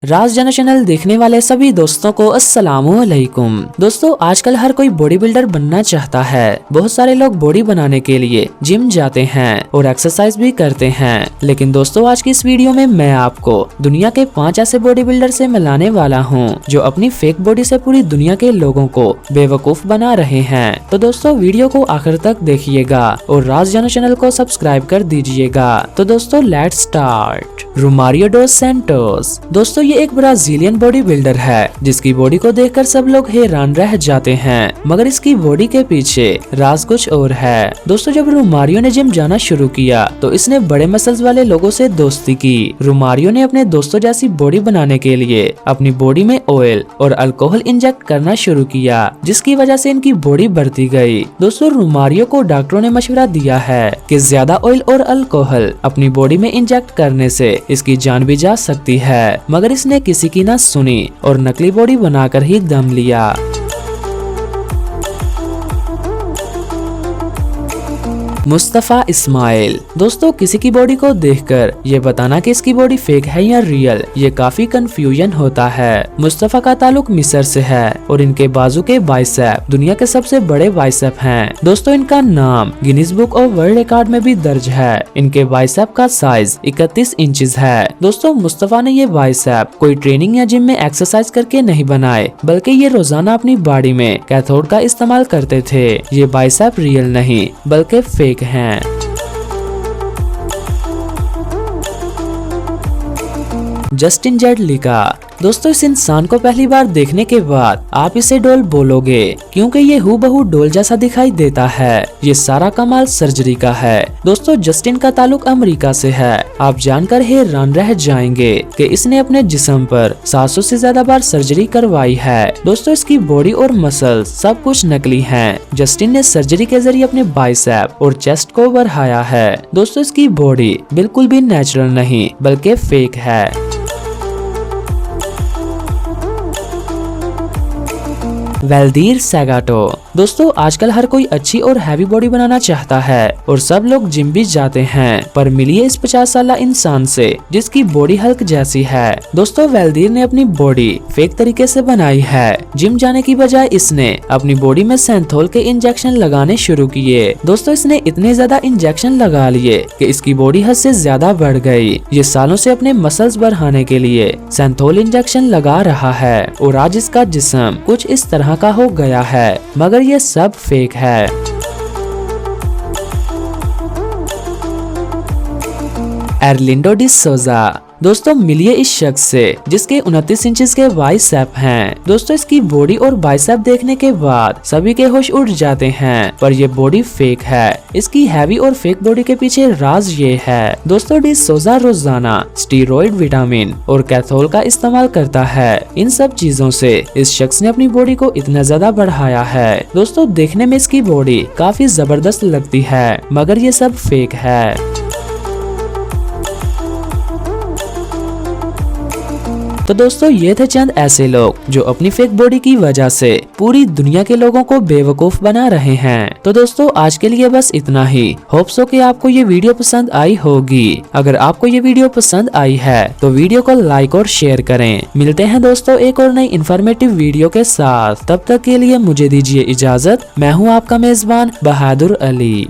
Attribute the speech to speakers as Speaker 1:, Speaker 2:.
Speaker 1: राज जन चैनल देखने वाले सभी दोस्तों को अस्सलामुअलैकुम। दोस्तों आजकल हर कोई बॉडी बिल्डर बनना चाहता है। बहुत सारे लोग बॉडी बनाने के लिए जिम जाते हैं और एक्सरसाइज भी करते हैं। लेकिन दोस्तों आज की इस वीडियो में मैं आपको दुनिया के 5 ऐसे बॉडी बिल्डर से मिलाने वाला हूं जो अपनी फेक बॉडी से पूरी दुनिया के लोगों को बेवकूफ बना रहे हैं। तो दोस्तों वीडियो को आखिर तक देखिएगा और राज जन चैनल को सब्सक्राइब कर दीजिएगा। तो दोस्तों let's start. Romario dose Santos. दोस्तों ये एक ब्राजीलियन बॉडी बिल्डर है जिसकी बॉडी को देखकर सब लोग हैरान रह जाते हैं, मगर इसकी बॉडी के पीछे राज कुछ और है। दोस्तों जब रोमारियो ने जिम जाना शुरू किया तो इसने बड़े मसल्स वाले लोगों से दोस्ती की। रोमारियो ने अपने दोस्तों जैसी बॉडी बनाने के लिए अपनी बॉडी में ऑयल और अल्कोहल इंजेक्ट करना शुरू किया, जिसकी वजह से इनकी बॉडी बढ़ती गई। दोस्तों रोमारियो को डॉक्टरों ने मशवरा दिया है कि ज्यादा ऑयल और अल्कोहल अपनी बॉडी में इंजेक्ट करने से इसकी जान भी जा सकती है, मगर इसने किसी की ना सुनी और नकली बॉडी बनाकर ही दम लिया। मुस्तफा इस्माइल। दोस्तों किसी की बॉडी को देखकर ये बताना कि इसकी बॉडी फेक है या रियल, ये काफी कंफ्यूजन होता है। मुस्तफा का ताल्लुक मिस्र से है और इनके बाजू के बाइसेप दुनिया के सबसे बड़े बाइसेप हैं। दोस्तों इनका नाम Guinness book of world record में भी दर्ज है। इनके बाइसेप का साइज 31 इंचेस है। दोस्तों मुस्तफा ने ये बाइसेप कोई ट्रेनिंग या जिम में एक्सरसाइज करके नहीं बनाए, बल्कि ये रोजाना अपनी बॉडी में कैथोड का इस्तेमाल करते थे। ये बाइसेप रियल नहीं बल्कि फेक हैं। जस्टिन जेडलिका। दोस्तों इस इंसान को पहली बार देखने के बाद आप इसे डॉल बोलोगे, क्योंकि ये हूबहू डॉल जैसा दिखाई देता है। ये सारा कमाल सर्जरी का है। दोस्तों जस्टिन का ताल्लुक अमेरिका से है। आप जानकर हैरान रह जाएंगे कि इसने अपने जिस्म पर 700 से ज्यादा बार सर्जरी करवाई है। दोस्तों इसकी बॉडी और मसल सब कुछ नकली हैं। जस्टिन ने सर्जरी के जरिए अपने बाइसेप और चेस्ट को बढ़ाया है। दोस्तों इसकी बॉडी बिल्कुल भी नेचुरल नहीं बल्कि फेक है। वेल्दीर सैगाटो। दोस्तों आजकल हर कोई अच्छी और हैवी बॉडी बनाना चाहता है और सब लोग जिम भी जाते हैं, पर मिलिए इस 50 साल इंसान से जिसकी बॉडी हल्क जैसी है। दोस्तों वेल्दीर ने अपनी बॉडी फेक तरीके से बनाई है। जिम जाने की बजाय इसने अपनी बॉडी में सेंथोल के इंजेक्शन लगाने शुरू किए। दोस्तों इसने इतने ज्यादा इंजेक्शन लगा लिए कि इसकी बॉडी हद से ज्यादा बढ़ गई। ये सालों से अपने मसल्स बढ़ाने के लिए सेंथोल इंजेक्शन लगा रहा है और आज इसका जिस्म कुछ इस तरह का हो गया है, मगर ये सब फेक है। एर्लिंडो डी सोजा। दोस्तों मिलिए इस शख्स से जिसके 29 इंचेस के बाइसेप हैं। दोस्तों इसकी बॉडी और बाइसेप देखने के बाद सभी के होश उड़ जाते हैं, पर ये बॉडी फेक है। इसकी हैवी और फेक बॉडी के पीछे राज ये है। दोस्तों डी सोजा रोजाना स्टीरॉयड, विटामिन और कैथोल का इस्तेमाल करता है। इन सब चीजों से इस शख्स ने अपनी बॉडी को इतना ज्यादा बढ़ाया है। दोस्तों देखने में इसकी बॉडी काफी जबरदस्त लगती है, मगर ये सब फेक है। तो दोस्तों ये थे चंद ऐसे लोग जो अपनी फेक बॉडी की वजह से पूरी दुनिया के लोगों को बेवकूफ बना रहे हैं। तो दोस्तों आज के लिए बस इतना ही। होप सो कि आपको ये वीडियो पसंद आई होगी। अगर आपको ये वीडियो पसंद आई है तो वीडियो को लाइक और शेयर करें। मिलते हैं दोस्तों एक और नई इन्फॉर्मेटिव वीडियो के साथ। तब तक के लिए मुझे दीजिए इजाजत। मैं हूँ आपका मेजबान बहादुर अली।